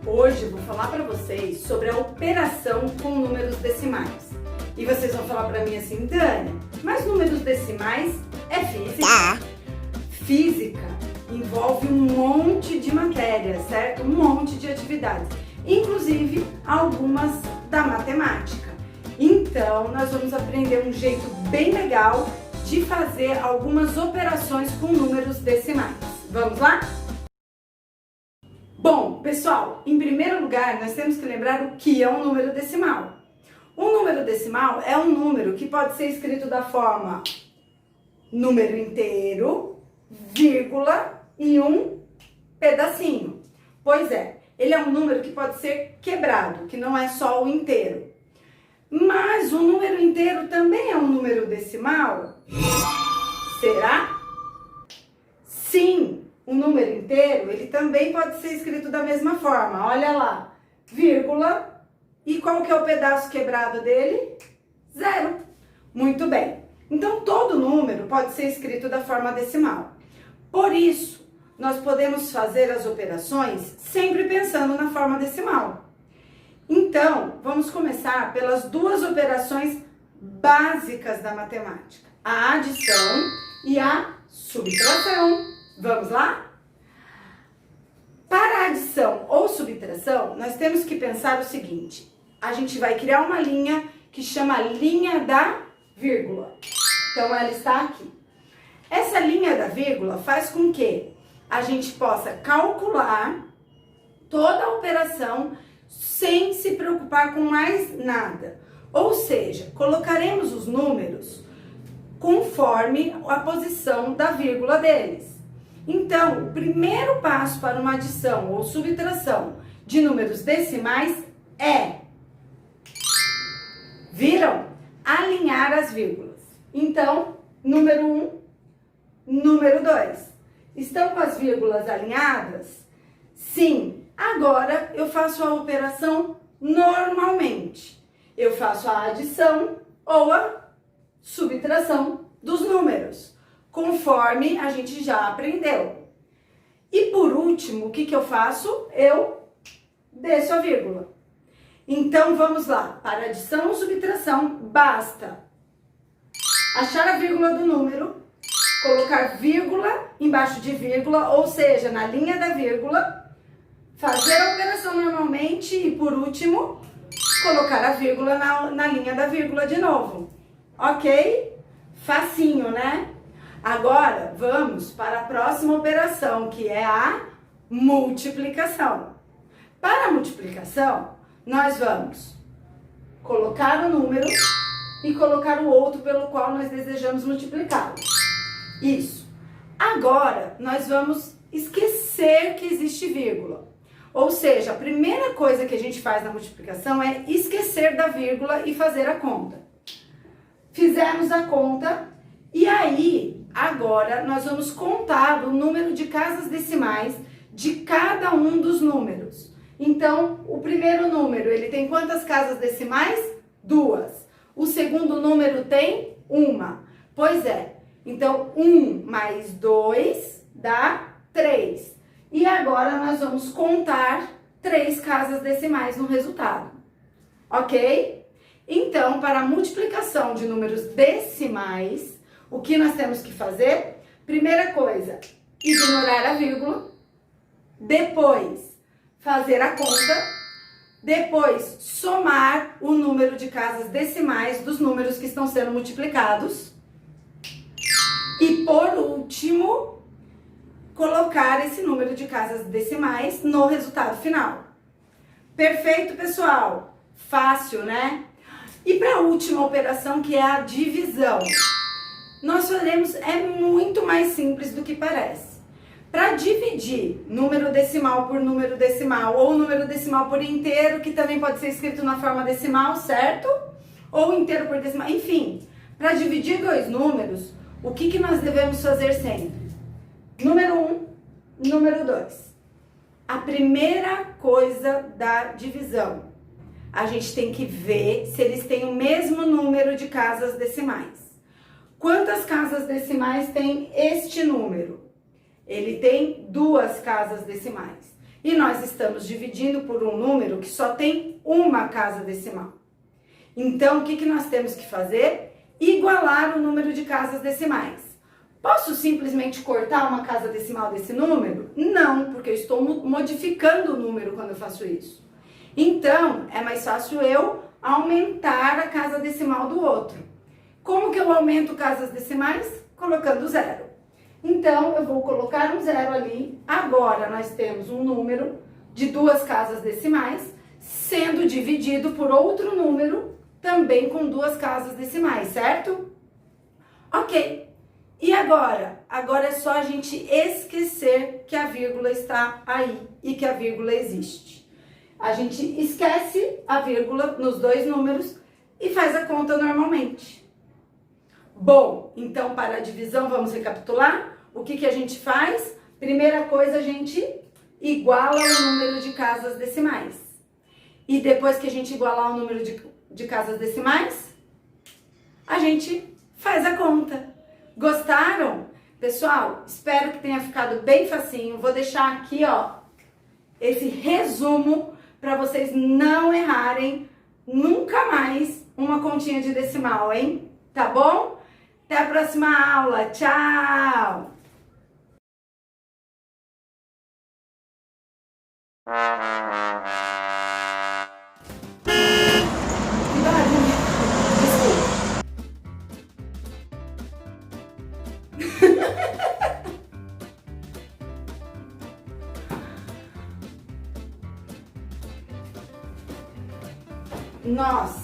Hoje eu vou falar para vocês sobre a operação com números decimais. E vocês vão falar para mim assim, Dani, mas números decimais é física? Física envolve um monte de matéria, certo? Um monte de atividades, inclusive algumas da matemática. Então, nós vamos aprender um jeito bem legal de fazer algumas operações com números decimais. Vamos lá? Bom, pessoal, em primeiro lugar, nós temos que lembrar o que é um número decimal. Um número decimal é um número que pode ser escrito da forma número inteiro, vírgula e um pedacinho. Pois é, ele é um número que pode ser quebrado, que não é só o inteiro. Mas o número inteiro também é um número decimal? Será? Sim! O número inteiro, ele também pode ser escrito da mesma forma. Olha lá, vírgula, e qual que é o pedaço quebrado dele? 0. Muito bem. Então, todo número pode ser escrito da forma decimal. Por isso, nós podemos fazer as operações sempre pensando na forma decimal. Então, vamos começar pelas duas operações básicas da matemática. A adição e a subtração. Vamos lá? Para a adição ou subtração, nós temos que pensar o seguinte. A gente vai criar uma linha que chama linha da vírgula. Então, ela está aqui. Essa linha da vírgula faz com que a gente possa calcular toda a operação sem se preocupar com mais nada. Ou seja, colocaremos os números conforme a posição da vírgula deles. Então, o primeiro passo para uma adição ou subtração de números decimais é, viram? Alinhar as vírgulas. Então, número 1, número 2. Estão com as vírgulas alinhadas? Sim. Agora, eu faço a operação normalmente. Eu faço a adição ou a subtração dos números, conforme a gente já aprendeu. E por último, o que eu faço? Eu desço a vírgula. Então, vamos lá. Para adição ou subtração, basta achar a vírgula do número, colocar vírgula embaixo de vírgula, ou seja, na linha da vírgula, fazer a operação normalmente e, por último, colocar a vírgula na linha da vírgula de novo. Ok? Facinho, né? Agora, vamos para a próxima operação, que é a multiplicação. Para a multiplicação, nós vamos colocar o número e colocar o outro pelo qual nós desejamos multiplicá-lo. Isso. Agora, nós vamos esquecer que existe vírgula. Ou seja, a primeira coisa que a gente faz na multiplicação é esquecer da vírgula e fazer a conta. Fizemos a conta e aí, agora, nós vamos contar o número de casas decimais de cada um dos números. Então, o primeiro número, ele tem quantas casas decimais? 2. O segundo número tem 1. Pois é. Então, 1 mais 2 dá 3. E agora, nós vamos contar 3 casas decimais no resultado. Ok? Então, para a multiplicação de números decimais, o que nós temos que fazer? Primeira coisa, ignorar a vírgula. Depois, fazer a conta. Depois, somar o número de casas decimais dos números que estão sendo multiplicados. E, por último, colocar esse número de casas decimais no resultado final. Perfeito, pessoal? Fácil, né? E para a última operação, que é a divisão. Nós faremos, é muito mais simples do que parece. Para dividir número decimal por número decimal, ou número decimal por inteiro, que também pode ser escrito na forma decimal, certo? Ou inteiro por decimal, enfim. Para dividir dois números, o que nós devemos fazer sempre? Número 1, número 2. A primeira coisa da divisão, a gente tem que ver se eles têm o mesmo número de casas decimais. Quantas casas decimais tem este número? Ele tem 2 casas decimais. E nós estamos dividindo por um número que só tem uma casa decimal. Então, o que nós temos que fazer? Igualar o número de casas decimais. Posso simplesmente cortar uma casa decimal desse número? Não, porque eu estou modificando o número quando eu faço isso. Então, é mais fácil eu aumentar a casa decimal do outro. Como que eu aumento casas decimais? Colocando zero. Então, eu vou colocar um zero ali. Agora, nós temos um número de duas casas decimais sendo dividido por outro número também com duas casas decimais, certo? Ok. E agora? Agora é só a gente esquecer que a vírgula está aí e que a vírgula existe. A gente esquece a vírgula nos dois números e faz a conta normalmente. Bom, então para a divisão vamos recapitular? O que a gente faz? Primeira coisa, a gente iguala o número de casas decimais. E depois que a gente igualar o número de casas decimais, a gente faz a conta. Gostaram? Pessoal, espero que tenha ficado bem facinho. Vou deixar aqui, ó, esse resumo para vocês não errarem nunca mais uma continha de decimal, hein? Tá bom? Até a próxima aula. Tchau! Nossa!